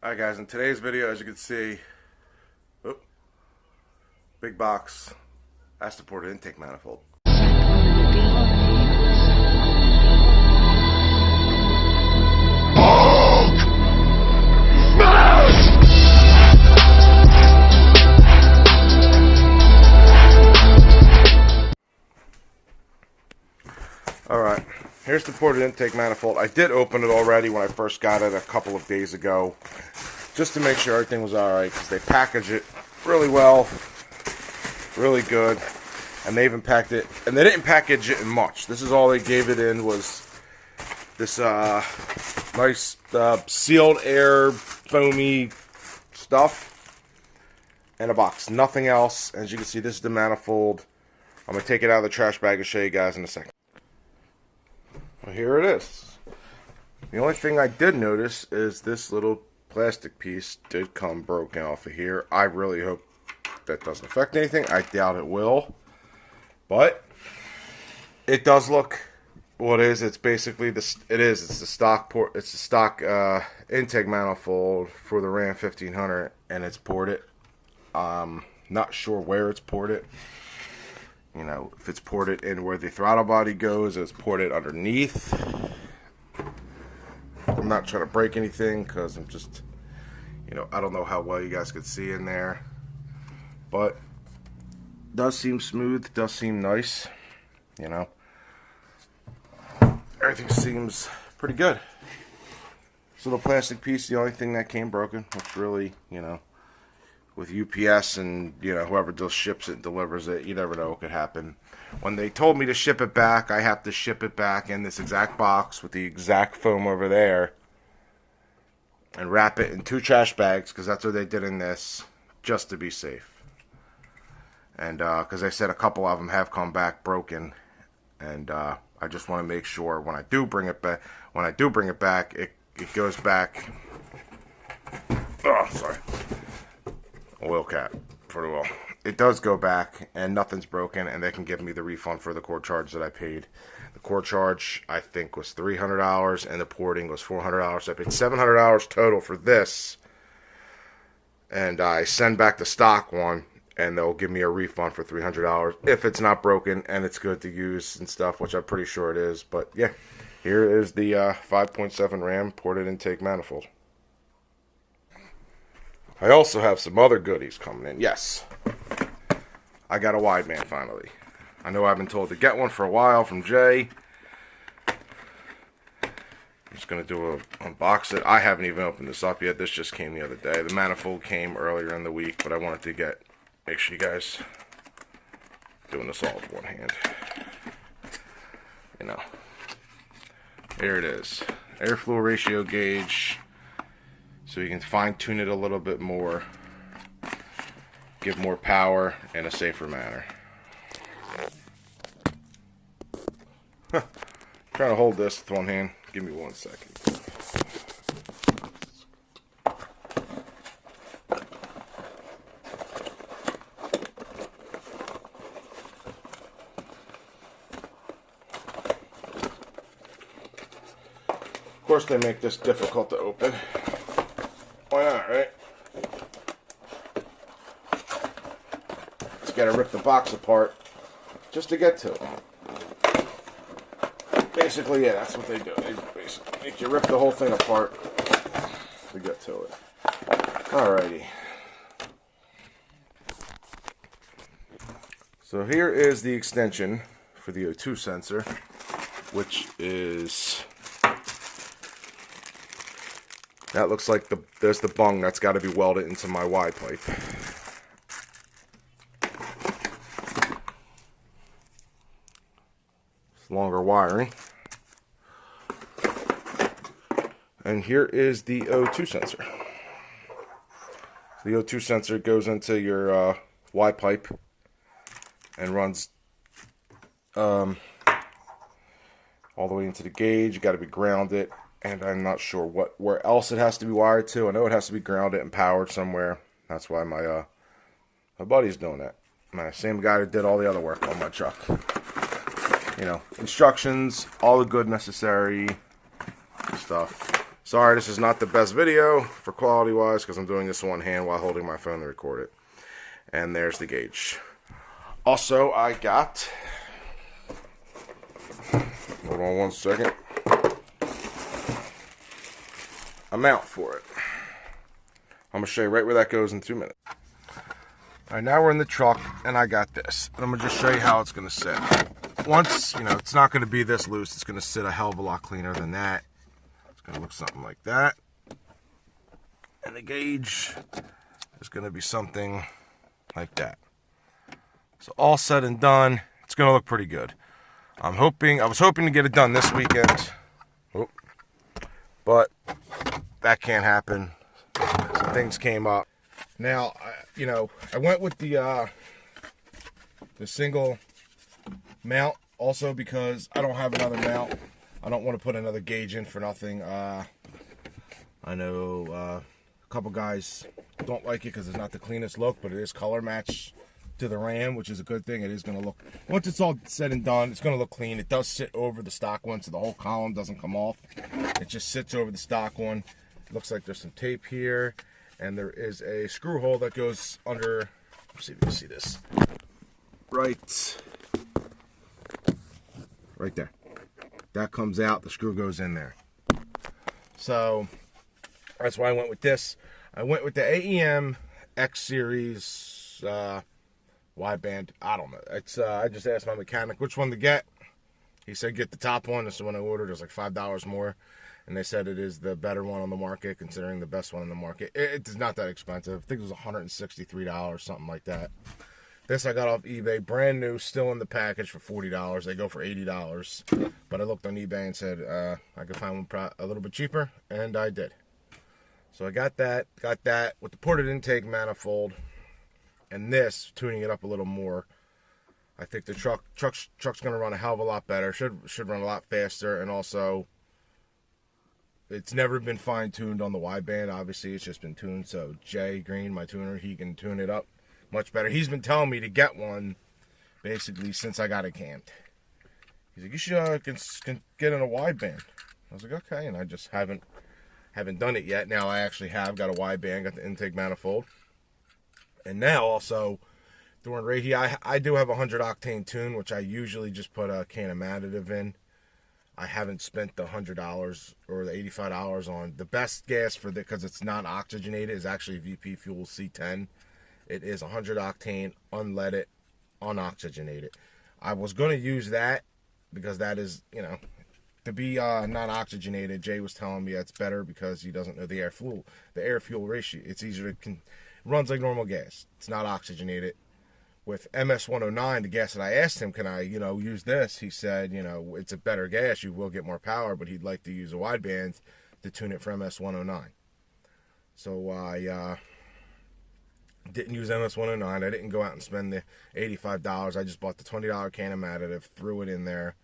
Alright guys, in today's video, as you can see, big box, that's the ported intake manifold. Alright, here's the ported intake manifold. I did open it already when I first got it a couple of days ago, just to make sure everything was alright, because they package it really well, really good, and they even packed it, and they didn't package it in much. This is all they gave it in, was this nice sealed air foamy stuff and a box, nothing else. As you can see, this is the manifold. I'm going to take it out of the trash bag and show you guys in a second. Well, here it is. The only thing I did notice is this little plastic piece did come broken off of here. I really hope that doesn't affect anything. I doubt it will, but it does look what it is. It's basically this. It's the stock port. It's the stock intake manifold for the Ram 1500, and it's ported. Not sure where it's ported. You know, if it's ported in where the throttle body goes, it's ported underneath. I'm not trying to break anything because I'm just, I don't know how well you guys could see in there. But it does seem smooth, does seem nice, Everything seems pretty good. This little plastic piece, the only thing that came broken, which really, with UPS and, whoever just ships it and delivers it, you never know what could happen. When they told me to ship it back, I have to ship it back in this exact box with the exact foam over there and wrap it in 2 trash bags, because that's what they did in this, just to be safe. And because I said a couple of them have come back broken, and I just want to make sure when I do bring it back, it goes back. Oh, sorry. Oil cap for the oil. It does go back and nothing's broken, and they can give me the refund for the core charge that I paid. The core charge I think was $300 and the porting was $400. So I paid $700 total for this, and I send back the stock one and they'll give me a refund for $300 if it's not broken and it's good to use and stuff, which I'm pretty sure it is. But yeah, here is the 5.7 Ram ported intake manifold. I also have some other goodies coming in. Yes, I got a wideband finally. I know I've been told to get one for a while from Jay. I'm just going to unbox it. I haven't even opened this up yet. This just came the other day. The manifold came earlier in the week, but I wanted to make sure you guys doing this all with one hand. Here it is. Airflow ratio gauge. So you can fine-tune it a little bit more, give more power in a safer manner. Trying to hold this with one hand. Give me 1 second. Of course, they make this difficult to open. Why not, right? Just gotta rip the box apart just to get to it. Basically, yeah, that's what they do. They basically make you rip the whole thing apart to get to it. Alrighty. So here is the extension for the O2 sensor, which is... That looks like there's the bung that's got to be welded into my Y pipe. It's longer wiring. And here is the O2 sensor. The O2 sensor goes into your Y pipe and runs all the way into the gauge. You got to be grounded. And I'm not sure where else it has to be wired to. I know it has to be grounded and powered somewhere. That's why my buddy's doing that. My same guy that did all the other work on my truck. Instructions, all the good necessary stuff. Sorry, this is not the best video for quality wise because I'm doing this one hand while holding my phone to record it. And there's the gauge. Also, I got, hold on one second, a mount for it. I'm going to show you right where that goes in 2 minutes. Alright, now we're in the truck, and I got this. And I'm going to just show you how it's going to sit. Once, it's not going to be this loose. It's going to sit a hell of a lot cleaner than that. It's going to look something like that. And the gauge is going to be something like that. So all said and done, it's going to look pretty good. I was hoping to get it done this weekend. But that can't happen. Some things came up. Now, I went with the single mount also because I don't have another mount. I don't want to put another gauge in for nothing. I know a couple guys don't like it because it's not the cleanest look, but it is color match to the Ram, which is a good thing. It is going to look, once it's all said and done, it's going to look clean. It does sit over the stock one, so the whole column doesn't come off. It just sits over the stock one. It looks like there's some tape here. And there is a screw hole that goes under, let's see if you can see this, right there. That comes out, the screw goes in there. So, that's why I went with this. I went with the AEM X Series wideband. I don't know. It's I just asked my mechanic which one to get. He said get the top one. This is when I ordered. It was like $5 more. And they said it is the better one on the market, considering the best one on the market. It's not that expensive. I think it was $163, something like that. This I got off eBay, brand new, still in the package for $40. They go for $80. But I looked on eBay and said I could find one a little bit cheaper, and I did. So I got that with the ported intake manifold, and this, tuning it up a little more. I think the truck's going to run a hell of a lot better. Should run a lot faster, and also, it's never been fine-tuned on the wideband. Obviously, it's just been tuned. So Jay Green, my tuner, he can tune it up much better. He's been telling me to get one basically since I got it cammed. He's like, you should can get in a wideband. I was like, okay, and I just haven't done it yet. Now I actually have got a wideband, got the intake manifold, and now also during radio, I do have a 100 octane tune, which I usually just put a can of additive in. I haven't spent the $100 or the $85 on the best gas for because it's not oxygenated. Is actually VP Fuel C10. It is 100 octane, unleaded, unoxygenated. I was going to use that because that is, to be not oxygenated. Jay was telling me that's better because he doesn't know the air fuel ratio. It's easier to runs like normal gas. It's not oxygenated. With MS-109, the gas that I asked him, can I, use this? He said, it's a better gas. You will get more power, but he'd like to use a wideband to tune it for MS-109. So I didn't use MS-109. I didn't go out and spend the $85. I just bought the $20 can of additive, threw it in there,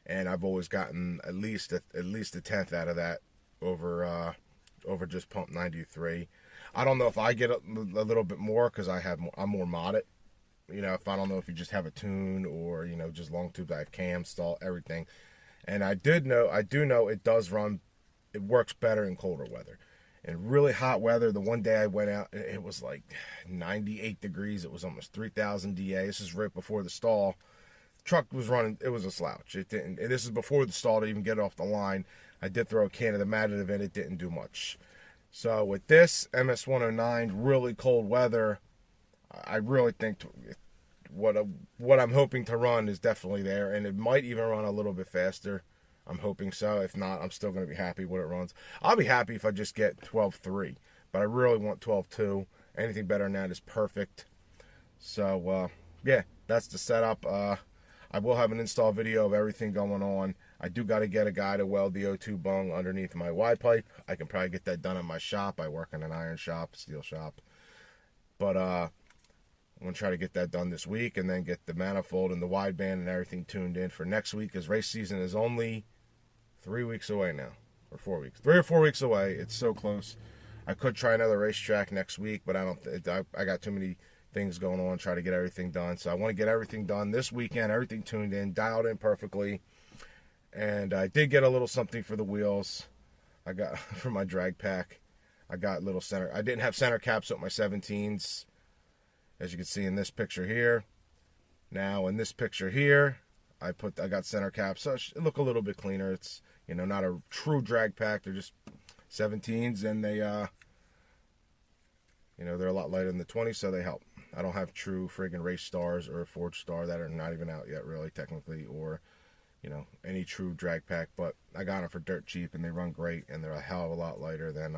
and I've always gotten at least a tenth out of that over just pump 93. I don't know if I get a little bit more because I'm more modded. If I don't know if you just have a tune or, just long tubes, I have cam, stall, everything. And I do know it does run, it works better in colder weather. In really hot weather, the one day I went out, it was like 98 degrees. It was almost 3,000 DA. This is right before the stall. The truck was running, it was a slouch. It didn't, and this is before the stall to even get it off the line. I did throw a can of the additive in, it didn't do much. So with this MS-109, really cold weather, I really think what I'm hoping to run is definitely there, and it might even run a little bit faster. I'm hoping so. If not, I'm still going to be happy when it runs. I'll be happy if I just get 12.3, but I really want 12.2. Anything better than that is perfect. So, yeah, that's the setup. I will have an install video of everything going on. I do got to get a guy to weld the O2 bung underneath my Y pipe. I can probably get that done in my shop. I work in an iron shop, steel shop. But I'm going to try to get that done this week and then get the manifold and the wideband and everything tuned in for next week, because race season is only 3 weeks away now. Or 4 weeks. 3 or 4 weeks away. It's so close. I could try another racetrack next week, but I got too many things going on, try to get everything done. So I want to get everything done this weekend, everything tuned in, dialed in perfectly. And I did get a little something for the wheels. I got for my drag pack. I got little center. I didn't have center caps with my 17s, as you can see in this picture here. Now in this picture here, I got center caps, so it look a little bit cleaner. It's, you know, not a true drag pack. They're just 17s, and they you know, they're a lot lighter than the 20s, so they help. I don't have true friggin' race stars or Forge Star that are not even out yet, really, technically, or, you know, any true drag pack. But I got them for dirt cheap, and they run great, and they're a hell of a lot lighter than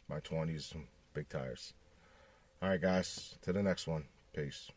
my 20s big tires. All right, guys, to the next one. Peace.